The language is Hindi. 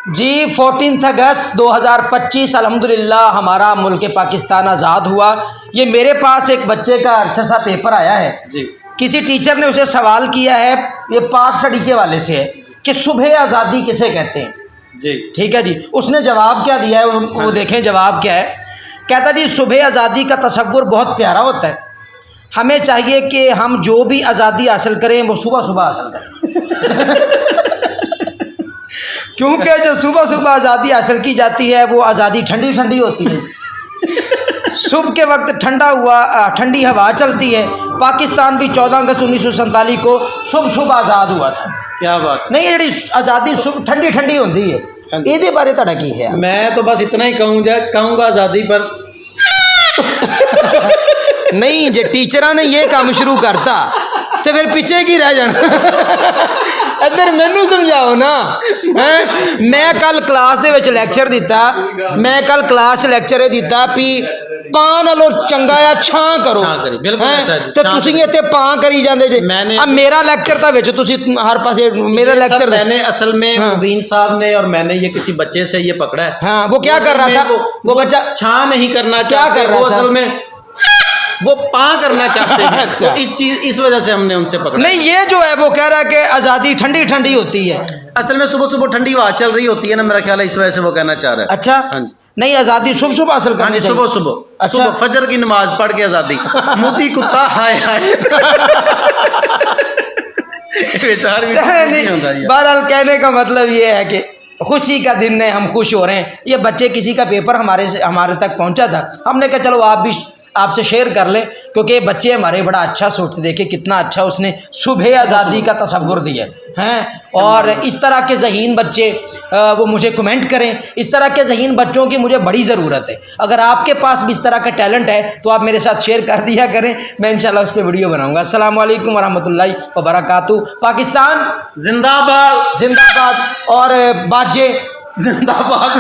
जी 14 अगस्त 2025 अल्हम्दुलिल्लाह हमारा मुल्क पाकिस्तान आज़ाद हुआ। ये मेरे पास एक बच्चे का अच्छा सा पेपर आया है जी। किसी टीचर ने उसे सवाल किया है, ये पाक स्टडी के वाले से है कि सुबह आज़ादी किसे कहते हैं जी। ठीक है जी। उसने जवाब क्या दिया है वो देखें जवाब क्या है। कहता जी सुबह आज़ादी का तसव्वुर बहुत प्यारा होता है, हमें चाहिए कि हम जो भी आज़ादी हासिल करें वो सुबह सुबह हासिल करें क्योंकि जो सुबह सुबह आज़ादी हासिल की जाती है वो आज़ादी ठंडी ठंडी होती है सुबह के वक्त ठंडा हुआ ठंडी हवा चलती है। पाकिस्तान भी 14 अगस्त 1947 को सुबह सुबह आज़ाद हुआ था। क्या बात नहीं जी आज़ादी सुबह ठंडी ठंडी होती है, ਇਹਦੇ बारे ਤੁਹਾਡਾ ਕੀ है? मैं तो बस इतना ही कहूँगा आज़ादी पर नहीं जे टीचर ने ये काम शुरू करता तो फिर पिछे की रह जाना इधर मैनू समझाओ ना है। मैं कल क्लास दे विच लैक्चर दिता, मैं कल क्लास लैक्चर ये दिता भी पां नालों चंगा आ छां करो, तो तुसीं इत्थे पां करी जांदे जे। अब मेरा लैक्चर था विच तुसीं हर पासे मेरा लैक्चर मैंने असल में मुबीन साहब ने और मैंने ये किसी बच्चे से ये पकड़ा है। हाँ वो क्या कर रहा था, वो बच्चा छां नहीं करना क्या कर रहा था, असल में वो पा करना चाहते हैं। तो इस वजह से हमने उनसे पकड़ा। नहीं ये जो है वो कह रहा है कि आज़ादी ठंडी ठंडी होती है। असल में सुबह सुबह ठंडी हवा चल रही होती है ना, मेरा ख्याल है इस वजह से वो कहना चाह रहा है। अच्छा हाँ जी। नहीं आज़ादी सुबह सुबह हासिल करनी चाहिए। सुबह सुबह अच्छा सुबह फजर की नमाज पढ़ के आज़ादी मोती कुत्ता हाय हाय बहरहाल कहने का मतलब ये है कि खुशी का दिन है, हम खुश हो रहे हैं। ये बच्चे किसी का पेपर हमारे तक पहुंचा था, हमने कहा चलो आप भी आपसे शेयर कर लें क्योंकि ये बच्चे हमारे बड़ा अच्छा सोचते, देखे कितना अच्छा उसने सुबह आज़ादी का तसव्वुर दिया हैं। और इस तरह के ज़हीन बच्चे वो मुझे कमेंट करें, इस तरह के ज़हीन बच्चों की मुझे बड़ी ज़रूरत है। अगर आपके पास भी इस तरह का टैलेंट है तो आप मेरे साथ शेयर कर दिया करें, मैं इंशाल्लाह उस पर वीडियो बनाऊँगा। अस्सलाम वालेकुम वरहमतुल्लाहि वबरकातुहू। पाकिस्तान जिंदाबाद जिंदाबाद और बाजे जिंदाबाद